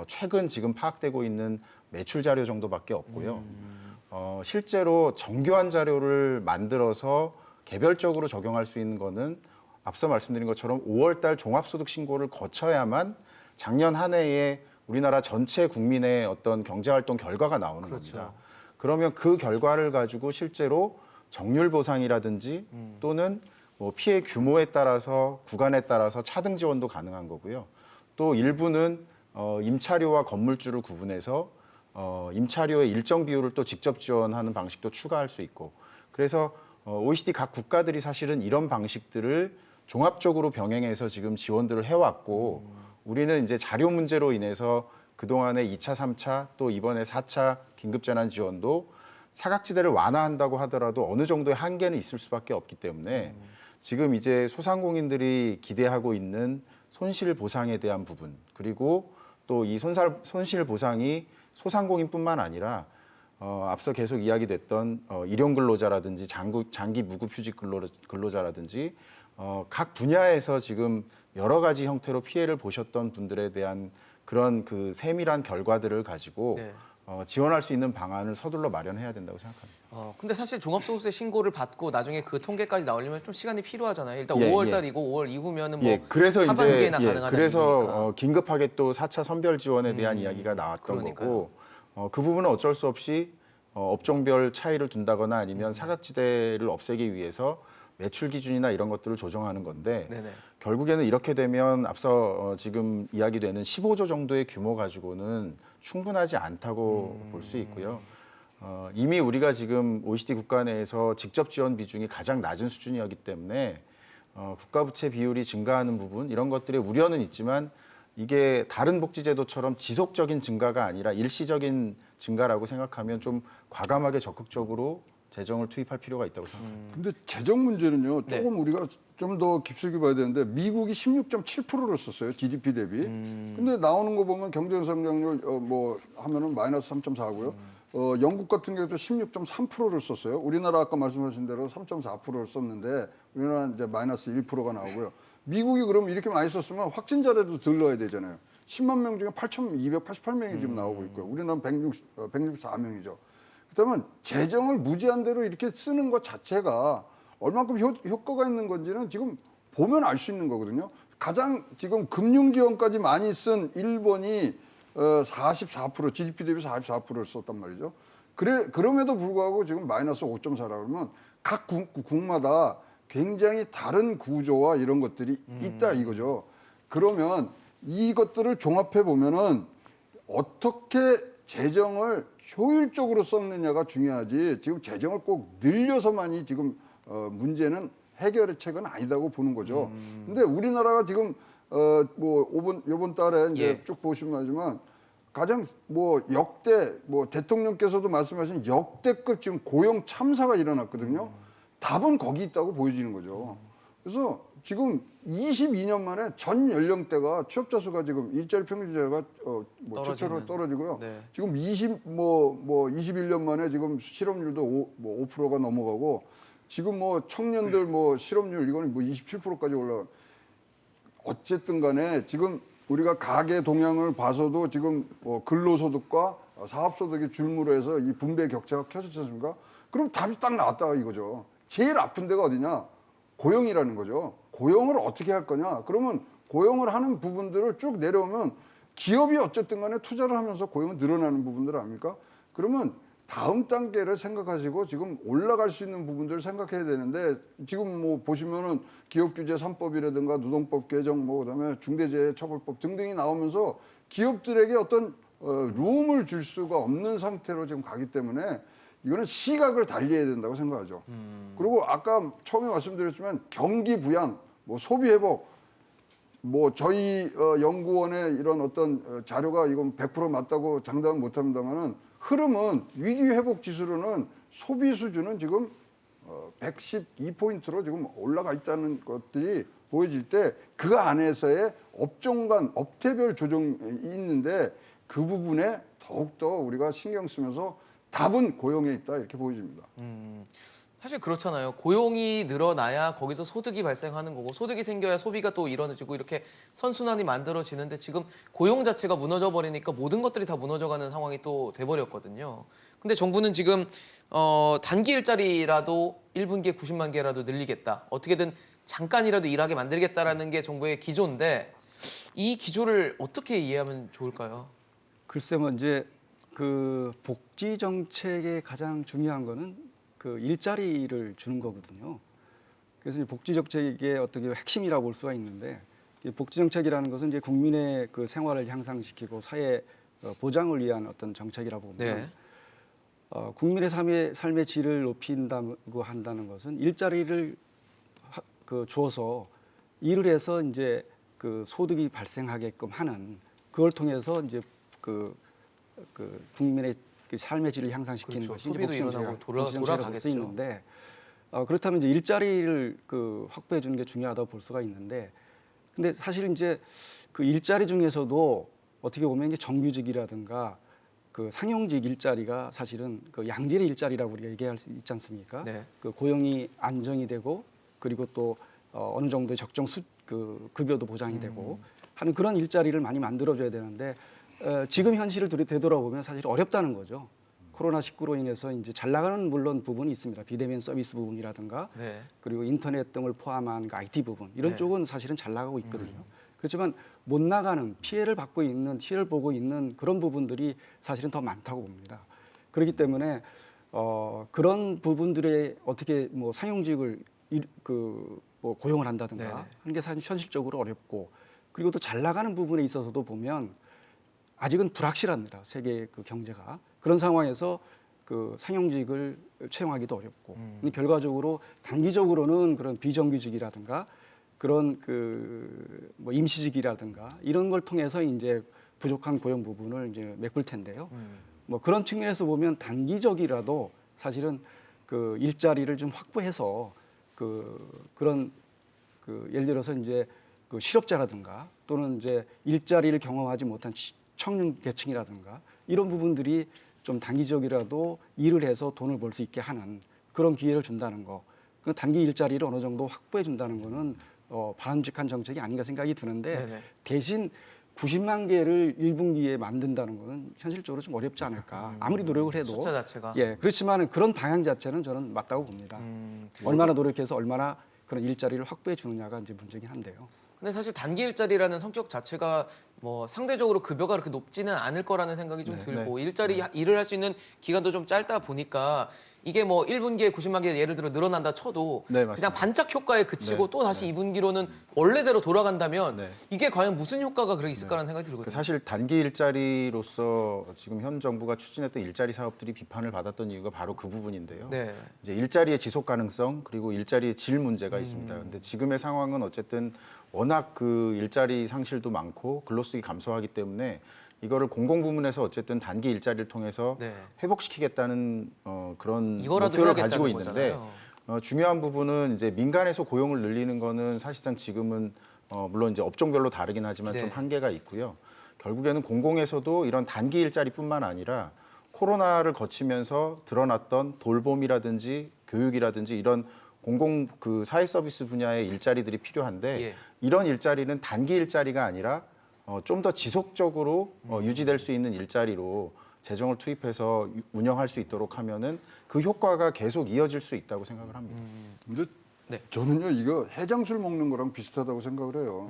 최근 지금 파악되고 있는 매출 자료 정도밖에 없고요. 실제로 정교한 자료를 만들어서 개별적으로 적용할 수 있는 거는 앞서 말씀드린 것처럼 5월 달 종합소득 신고를 거쳐야만 작년 한 해에 우리나라 전체 국민의 어떤 경제활동 결과가 나오는 겁니다. 그러면 그 결과를 가지고 실제로 정률 보상이라든지 또는 뭐 피해 규모에 따라서 구간에 따라서 차등 지원도 가능한 거고요. 또 일부는 임차료와 건물주를 구분해서 임차료의 일정 비율을 또 직접 지원하는 방식도 추가할 수 있고 그래서 OECD 각 국가들이 사실은 이런 방식들을 종합적으로 병행해서 지금 지원들을 해왔고 우리는 이제 자료 문제로 인해서 그동안에 2차, 3차 또 이번에 4차 긴급재난 지원도 사각지대를 완화한다고 하더라도 어느 정도의 한계는 있을 수밖에 없기 때문에 지금 이제 소상공인들이 기대하고 있는 손실 보상에 대한 부분 그리고 또 이 손실 보상이 소상공인뿐만 아니라 앞서 계속 이야기됐던 일용 근로자라든지 장기 무급휴직 근로자라든지 각 분야에서 지금 여러 가지 형태로 피해를 보셨던 분들에 대한 그런 그 세밀한 결과들을 가지고 네. 지원할 수 있는 방안을 서둘러 마련해야 된다고 생각합니다. 근데 사실 종합소득세 신고를 받고 나중에 그 통계까지 나오려면 좀 시간이 필요하잖아요. 일단 예, 5월 예. 달이고 5월 이후면은 뭐 그래서 하반기에나 이제 가능하다는 그래서 얘기니까. 긴급하게 또 4차 선별 지원에 대한 이야기가 나왔던 그러니까요. 거고 그 부분은 어쩔 수 없이 업종별 차이를 둔다거나 아니면 사각지대를 없애기 위해서 매출 기준이나 이런 것들을 조정하는 건데 네네. 결국에는 이렇게 되면 앞서 지금 이야기되는 15조 정도의 규모 가지고는 충분하지 않다고 볼 수 있고요. 이미 우리가 지금 OECD 국가 내에서 직접 지원 비중이 가장 낮은 수준이었기 때문에 국가 부채 비율이 증가하는 부분 이런 것들의 우려는 있지만 이게 다른 복지제도처럼 지속적인 증가가 아니라 일시적인 증가라고 생각하면 좀 과감하게 적극적으로 재정을 투입할 필요가 있다고 생각합니다. 근데 재정 문제는요. 네. 조금 우리가 좀 더 깊숙이 봐야 되는데 미국이 16.7%를 썼어요. GDP 대비. 근데 나오는 거 보면 경제 성장률 뭐 하면은 마이너스 3.4고요. 영국 같은 경우도 16.3%를 썼어요. 우리나라 아까 말씀하신 대로 3.4%를 썼는데 우리나라는 이제 마이너스 1%가 나오고요. 미국이 그럼 이렇게 많이 썼으면 확진자라도 덜 넣어야 되잖아요. 10만 명 중에 8,288명이 지금 나오고 있고요. 우리나라는 164명이죠. 그렇다면 재정을 무제한 대로 이렇게 쓰는 것 자체가 얼만큼 효과가 있는 건지는 지금 보면 알 수 있는 거거든요. 가장 지금 금융 지원까지 많이 쓴 일본이 44% GDP 대비 44%를 썼단 말이죠. 그럼에도 불구하고 지금 마이너스 5.4라고 그러면 각 국마다 굉장히 다른 구조와 이런 것들이 있다 이거죠. 그러면 이것들을 종합해 보면은 어떻게 재정을 효율적으로 썼느냐가 중요하지 지금 재정을 꼭 늘려서만이 지금 문제는 해결의 책은 아니다고 보는 거죠. 근데 우리나라가 지금 뭐 이번 달에 이제 예. 쭉 보시면 알지만 가장 뭐 역대 뭐 대통령께서도 말씀하신 역대급 지금 고용 참사가 일어났거든요. 답은 거기 있다고 보여지는 거죠. 그래서 지금 22년 만에 전 연령대가 취업자 수가 지금 일자리 평균자가 뭐 최초로 떨어지고요. 네. 지금 21년 만에 지금 실업률도 5%가 넘어가고 지금 뭐 청년들 뭐 실업률 이거는 뭐 27%까지 올라가. 어쨌든 간에 지금 우리가 가계 동향을 봐서도 지금 근로소득과 사업소득이 줄무로 해서 이 분배 격차가 켜졌지 않습니까? 그럼 답이 딱 나왔다 이거죠. 제일 아픈 데가 어디냐? 고용이라는 거죠. 고용을 어떻게 할 거냐? 그러면 고용을 하는 부분들을 쭉 내려오면 기업이 어쨌든 간에 투자를 하면서 고용은 늘어나는 부분들 아닙니까? 그러면 다음 단계를 생각하시고 지금 올라갈 수 있는 부분들을 생각해야 되는데 지금 뭐 보시면은 기업규제 3법이라든가 노동법 개정 뭐 그다음에 중대재해처벌법 등등이 나오면서 기업들에게 어떤 룸을 줄 수가 없는 상태로 지금 가기 때문에 이거는 시각을 달리해야 된다고 생각하죠. 그리고 아까 처음에 말씀드렸지만 경기 부양, 뭐 소비 회복, 뭐 저희 연구원의 이런 어떤 자료가 이건 100% 맞다고 장담은 못합니다만은 흐름은 위기 회복 지수로는 소비 수준은 지금 112포인트로 지금 올라가 있다는 것들이 보여질 때 그 안에서의 업종 간 업태별 조정이 있는데 그 부분에 더욱더 우리가 신경 쓰면서 답은 고용에 있다 이렇게 보여집니다. 사실 그렇잖아요. 고용이 늘어나야 거기서 소득이 발생하는 거고 소득이 생겨야 소비가 또 이루어지고 이렇게 선순환이 만들어지는데 지금 고용 자체가 무너져 버리니까 모든 것들이 다 무너져가는 상황이 또 돼버렸거든요. 근데 정부는 지금 단기 일자리라도 1분기에 90만 개라도 늘리겠다. 어떻게든 잠깐이라도 일하게 만들겠다라는 게 정부의 기조인데 이 기조를 어떻게 이해하면 좋을까요? 글쎄 뭐 이제 그 복지 정책의 가장 중요한 거는 그 일자리를 주는 거거든요. 그래서 이 복지 정책의 어떻게 핵심이라고 볼 수가 있는데 이 복지 정책이라는 것은 이제 국민의 그 생활을 향상시키고 사회 보장을 위한 어떤 정책이라고 보면 네. 국민의 삶의 질을 높인다고 한다는 것은 일자리를 주어서 일을 해서 이제 그 소득이 발생하게끔 하는 그걸 통해서 이제 그 국민의 그 삶의 질을 향상시키는 그렇죠. 것이 소비도 일어나고 돌아가겠죠. 볼수 있는데 그렇다면 이제 일자리를 확보해 주는 게 중요하다고 볼 수가 있는데 근데 사실 이제 그 일자리 중에서도 어떻게 보면 이제 정규직이라든가 그 상용직 일자리가 사실은 그 양질의 일자리라고 우리가 얘기할 수 있지 않습니까? 네. 그 고용이 안정이 되고 그리고 또 어느 정도의 적정 급여도 보장이 되고 하는 그런 일자리를 많이 만들어줘야 되는데 지금 현실을 되돌아보면 사실 어렵다는 거죠. 코로나19로 인해서 이제 잘 나가는 물론 부분이 있습니다. 비대면 서비스 부분이라든가 네. 그리고 인터넷 등을 포함한 그 IT 부분 이런 네. 쪽은 사실은 잘 나가고 있거든요. 그렇지만 못 나가는 피해를 보고 있는 그런 부분들이 사실은 더 많다고 봅니다. 그렇기 때문에 그런 부분들에 어떻게 뭐 상용직을 뭐 고용을 한다든가 네네. 하는 게 사실 현실적으로 어렵고 그리고 또 잘 나가는 부분에 있어서도 보면 아직은 불확실합니다. 세계 그 경제가 그런 상황에서 그 상용직을 채용하기도 어렵고 근데 결과적으로 단기적으로는 그런 비정규직이라든가 그런 뭐 임시직이라든가 이런 걸 통해서 이제 부족한 고용 부분을 이제 메꿀 텐데요. 뭐 그런 측면에서 보면 단기적이라도 사실은 그 일자리를 좀 확보해서 그런 예를 들어서 이제 그 실업자라든가 또는 이제 일자리를 경험하지 못한 청년 계층이라든가 이런 부분들이 좀 단기적이라도 일을 해서 돈을 벌 수 있게 하는 그런 기회를 준다는 거. 그 단기 일자리를 어느 정도 확보해 준다는 거는 바람직한 정책이 아닌가 생각이 드는데 네네. 대신 90만 개를 1분기에 만든다는 거는 현실적으로 좀 어렵지 않을까. 아무리 노력을 해도 숫자 자체가. 예, 그렇지만 그런 방향 자체는 저는 맞다고 봅니다. 얼마나 노력해서 얼마나 그런 일자리를 확보해 주느냐가 이제 문제긴 한데요. 근데 사실 단기 일자리라는 성격 자체가 뭐 상대적으로 급여가 그렇게 높지는 않을 거라는 생각이 좀 들고 일을 할 수 있는 기간도 좀 짧다 보니까 이게 뭐 1분기에 90만 개 예를 들어 늘어난다 쳐도 네, 맞습니다. 그냥 반짝 효과에 그치고 네, 또 다시 2분기로는 원래대로 돌아간다면 네. 이게 과연 무슨 효과가 그렇게 있을까라는 생각이 들거든요. 사실 단기 일자리로서 지금 현 정부가 추진했던 일자리 사업들이 비판을 받았던 이유가 바로 그 부분인데요. 네. 이제 일자리의 지속 가능성 그리고 일자리의 질 문제가 있습니다. 근데 지금의 상황은 어쨌든 워낙 그 일자리 상실도 많고 근로수익이 감소하기 때문에 이거를 공공부문에서 어쨌든 단기 일자리를 통해서 네. 회복시키겠다는 그런 이거라도 목표를 해야겠다는 가지고 있는데 거잖아요. 중요한 부분은 이제 민간에서 고용을 늘리는 거는 사실상 지금은 물론 이제 업종별로 다르긴 하지만 네. 좀 한계가 있고요. 결국에는 공공에서도 이런 단기 일자리뿐만 아니라 코로나를 거치면서 드러났던 돌봄이라든지 교육이라든지 이런 공공 그 사회 서비스 분야의 일자리들이 필요한데 예. 이런 일자리는 단기 일자리가 아니라 좀 더 지속적으로 유지될 수 있는 일자리로 재정을 투입해서 운영할 수 있도록 하면은 그 효과가 계속 이어질 수 있다고 생각을 합니다. 근데 네. 저는요 이거 해장술 먹는 거랑 비슷하다고 생각을 해요.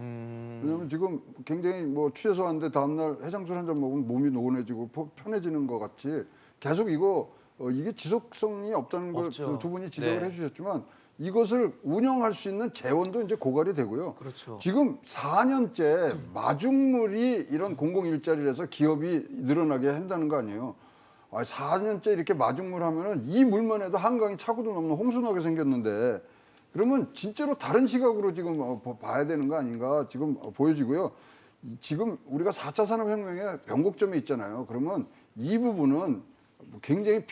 왜냐하면 지금 굉장히 뭐 취해서 왔는데 다음날 해장술 한 잔 먹으면 몸이 노곤해지고 편해지는 것 같이 계속 이거 이게 지속성이 없다는 걸 없죠. 두 분이 지적을 네. 해주셨지만 이것을 운영할 수 있는 재원도 이제 고갈이 되고요. 그렇죠. 지금 4년째 마중물이 이런 공공 일자리를 해서 기업이 늘어나게 한다는 거 아니에요. 4년째 이렇게 마중물 하면은 이 물만 해도 한강이 차고도 넘는 홍수나게 생겼는데 그러면 진짜로 다른 시각으로 지금 봐야 되는 거 아닌가 지금 보여지고요. 지금 우리가 4차 산업혁명의 변곡점에 있잖아요. 그러면 이 부분은 굉장히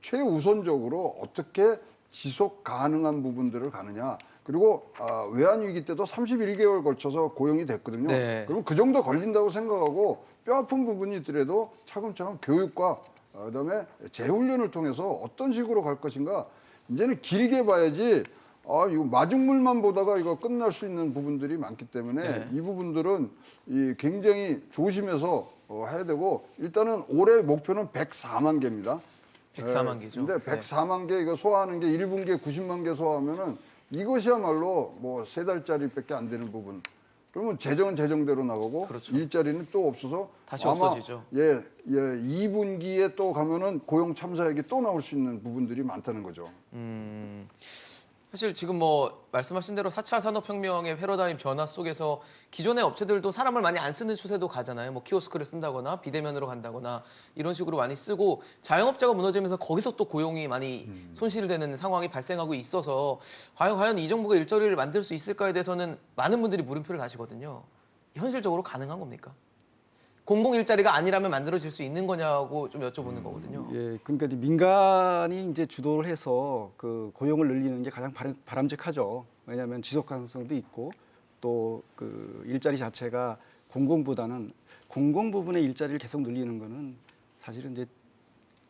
최우선적으로 어떻게 지속 가능한 부분들을 가느냐. 그리고 외환위기 때도 31개월 걸쳐서 고용이 됐거든요. 네. 그럼 그 정도 걸린다고 생각하고 뼈아픈 부분이 있더라도 차근차근 교육과 그다음에 재훈련을 통해서 어떤 식으로 갈 것인가 이제는 길게 봐야지 이거 마중물만 보다가 이거 끝날 수 있는 부분들이 많기 때문에 네. 이 부분들은 굉장히 조심해서 해야 되고 일단은 올해 목표는 104만 개입니다. 104만 개죠. 근데 104만 개 이거 소화하는 게 1분기에 90만 개 소화하면은 이것이야말로 뭐 3달짜리밖에 안 되는 부분. 그러면 재정은 재정대로 나가고 그렇죠. 일자리는 또 없어서 다시 아마 없어지죠. 2분기에 또 가면은 고용 참사액이 또 나올 수 있는 부분들이 많다는 거죠. 사실 지금 뭐 말씀하신 대로 4차 산업혁명의 패러다임 변화 속에서 기존의 업체들도 사람을 많이 안 쓰는 추세도 가잖아요. 뭐 키오스크를 쓴다거나 비대면으로 간다거나 이런 식으로 많이 쓰고 자영업자가 무너지면서 거기서 또 고용이 많이 손실되는 상황이 발생하고 있어서 과연 이 정부가 일자리를 만들 수 있을까에 대해서는 많은 분들이 물음표를 다시거든요. 현실적으로 가능한 겁니까? 공공 일자리가 아니라면 만들어질 수 있는 거냐고 좀 여쭤보는 거거든요. 예, 그러니까 이제 민간이 이제 주도를 해서 그 고용을 늘리는 게 가장 바람직하죠. 왜냐하면 지속 가능성도 있고 또 그 일자리 자체가 공공 부분의 일자리를 계속 늘리는 거는 사실은 이제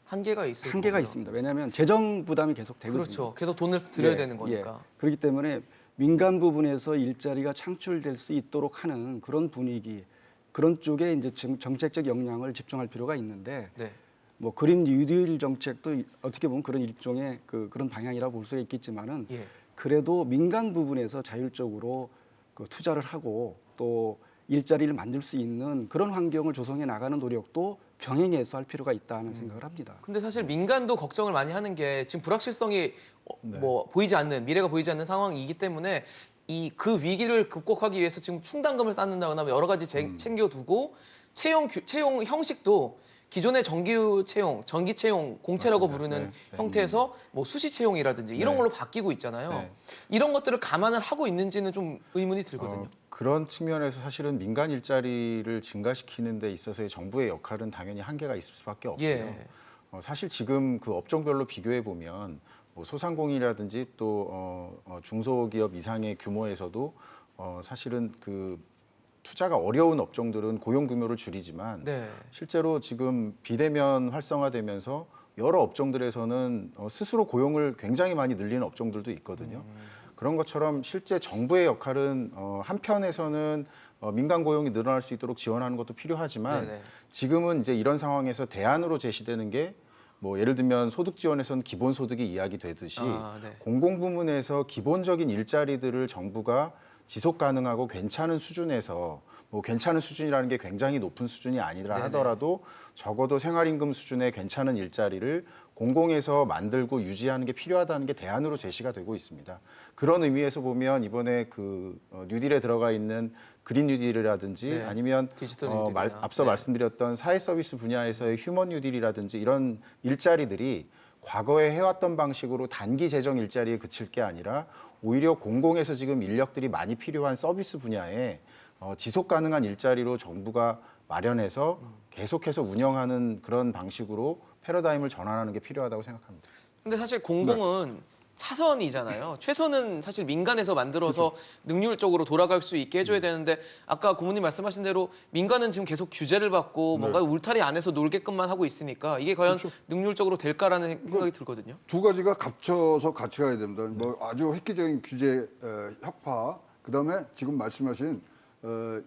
한계가 있을 한계가 거고요. 있습니다. 왜냐하면 재정 부담이 계속 되거든요. 그렇죠. 계속 돈을 들여야 예, 되는 거니까. 예. 그렇기 때문에 민간 부분에서 일자리가 창출될 수 있도록 하는 그런 분위기, 그런 쪽에 이제 정책적 역량을 집중할 필요가 있는데 네. 뭐 그린 뉴딜 정책도 어떻게 보면 그런 일종의 그런 방향이라고 볼 수가 있겠지만은 예. 그래도 민간 부분에서 자율적으로 그 투자를 하고 또 일자리를 만들 수 있는 그런 환경을 조성해 나가는 노력도 병행해서 할 필요가 있다는 생각을 합니다. 근데 사실 민간도 걱정을 많이 하는 게 지금 불확실성이 뭐 보이지 않는 미래가 보이지 않는 상황이기 때문에 그 위기를 극복하기 위해서 지금 충당금을 쌓는다거나 여러 가지 챙겨두고 채용 형식도 기존의 정규 채용, 전기 채용, 공채라고 부르는 형태에서 뭐 수시 채용이라든지 이런 걸로 바뀌고 있잖아요. 네. 이런 것들을 감안을 하고 있는지는 좀 의문이 들거든요. 그런 측면에서 사실은 민간 일자리를 증가시키는 데 있어서의 정부의 역할은 당연히 한계가 있을 수밖에 없고요. 예. 사실 지금 그 업종별로 비교해 보면 뭐 소상공인이라든지 또 중소기업 이상의 규모에서도 사실은 그 투자가 어려운 업종들은 고용 규모를 줄이지만 네. 실제로 지금 비대면 활성화되면서 여러 업종들에서는 스스로 고용을 굉장히 많이 늘리는 업종들도 있거든요. 그런 것처럼 실제 정부의 역할은 한편에서는 민간 고용이 늘어날 수 있도록 지원하는 것도 필요하지만 네네. 지금은 이제 이런 상황에서 대안으로 제시되는 게 뭐 예를 들면 소득 지원에서는 기본소득이 이야기되듯이 네. 공공부문에서 기본적인 일자리들을 정부가 지속 가능하고 괜찮은 수준에서 뭐 괜찮은 수준이라는 게 굉장히 높은 수준이 아니라 네네. 하더라도 적어도 생활임금 수준의 괜찮은 일자리를 공공에서 만들고 유지하는 게 필요하다는 게 대안으로 제시가 되고 있습니다. 그런 의미에서 보면 이번에 그 뉴딜에 들어가 있는 그린 뉴딜이라든지 네. 아니면 디지털 뉴딜이나. 앞서 네. 말씀드렸던 사회 서비스 분야에서의 휴먼 뉴딜이라든지 이런 일자리들이 과거에 해왔던 방식으로 단기 재정 일자리에 그칠 게 아니라 오히려 공공에서 지금 인력들이 많이 필요한 서비스 분야에 지속 가능한 일자리로 정부가 마련해서 계속해서 운영하는 그런 방식으로 패러다임을 전환하는 게 필요하다고 생각합니다. 근데 사실 공공은 차선이잖아요. 최선은 사실 민간에서 만들어서 능률적으로 돌아갈 수 있게 해줘야 되는데 아까 고모님 말씀하신 대로 민간은 지금 계속 규제를 받고 뭔가 울타리 안에서 놀게끔만 하고 있으니까 이게 과연 능률적으로 될까라는 생각이 들거든요. 두 가지가 겹쳐서 같이 가야 됩니다. 뭐 아주 획기적인 규제 혁파, 그다음에 지금 말씀하신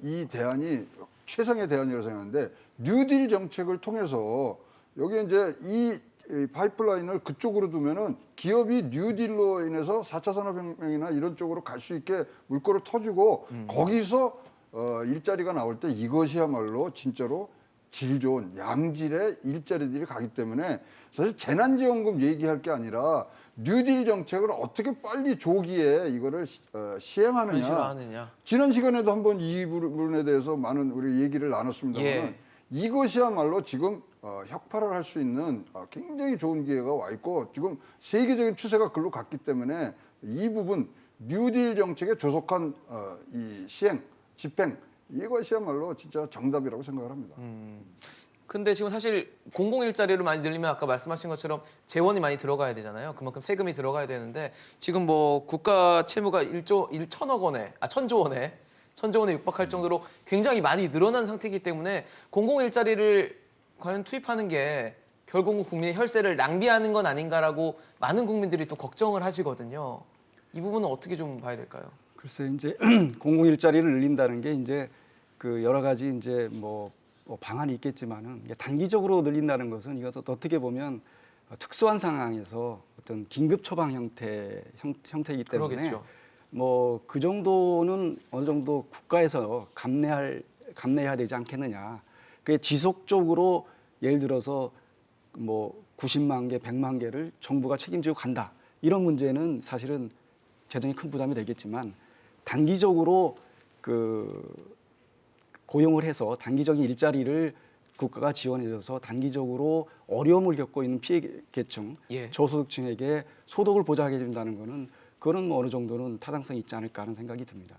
이 대안이 최상의 대안이라고 생각하는데 뉴딜 정책을 통해서 여기 이제 이 파이프라인을 그쪽으로 두면은 기업이 뉴딜로 인해서 4차 산업혁명이나 이런 쪽으로 갈 수 있게 물꼬를 터주고 거기서 일자리가 나올 때 이것이야말로 진짜로 질 좋은 양질의 일자리들이 가기 때문에 사실 재난지원금 얘기할 게 아니라 뉴딜 정책을 어떻게 빨리 조기에 이거를 시행하느냐. 현실화하느냐. 지난 시간에도 한번 이 부분에 대해서 많은 우리 얘기를 나눴습니다만 예. 이것이야말로 지금 혁파를 할 수 있는 굉장히 좋은 기회가 와 있고 지금 세계적인 추세가 글로 갔기 때문에 이 부분 뉴딜 정책의 조속한 이 시행, 집행 이것이야말로 진짜 정답이라고 생각을 합니다. 근데 지금 사실 공공일자리를 많이 늘리면 아까 말씀하신 것처럼 재원이 많이 들어가야 되잖아요. 그만큼 세금이 들어가야 되는데 지금 뭐 국가 채무가 1천조 원에 육박할 정도로 굉장히 많이 늘어난 상태이기 때문에 공공일자리를 과연 투입하는 게 결국은 국민의 혈세를 낭비하는 건 아닌가라고 많은 국민들이 또 걱정을 하시거든요. 이 부분은 어떻게 좀 봐야 될까요? 글쎄 이제 공공일자리를 늘린다는 게 이제 그 여러 가지 이제 뭐 방안이 있겠지만은 이게 단기적으로 늘린다는 것은 이것도 어떻게 보면 특수한 상황에서 어떤 긴급 처방 형태이기 때문에 그러겠죠. 뭐 그 정도는 어느 정도 국가에서 감내해야 되지 않겠느냐. 그게 지속적으로 예를 들어서 뭐 90만 개, 100만 개를 정부가 책임지고 간다. 이런 문제는 사실은 재정에 큰 부담이 되겠지만 단기적으로 그 고용을 해서 단기적인 일자리를 국가가 지원해줘서 단기적으로 어려움을 겪고 있는 피해 계층, 예. 저소득층에게 소득을 보장해 준다는 거는 그거는 뭐 어느 정도는 타당성이 있지 않을까 하는 생각이 듭니다.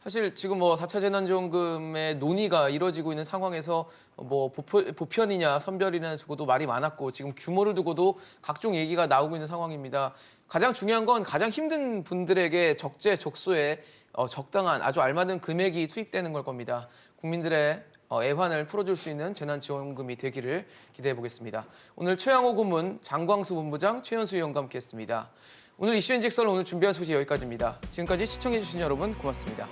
사실 지금 뭐 4차 재난지원금의 논의가 이루어지고 있는 상황에서 뭐 보편이냐 선별이냐 두고도 말이 많았고 지금 규모를 두고도 각종 얘기가 나오고 있는 상황입니다. 가장 중요한 건 가장 힘든 분들에게 적재적소에 적당한 아주 알맞은 금액이 투입되는 걸 겁니다. 국민들의 애환을 풀어줄 수 있는 재난지원금이 되기를 기대해 보겠습니다. 오늘 최양호 고문, 장광수 본부장, 최현수 의원과 함께했습니다. 오늘 이슈앤직설 오늘 준비한 소식 여기까지입니다. 지금까지 시청해주신 여러분 고맙습니다.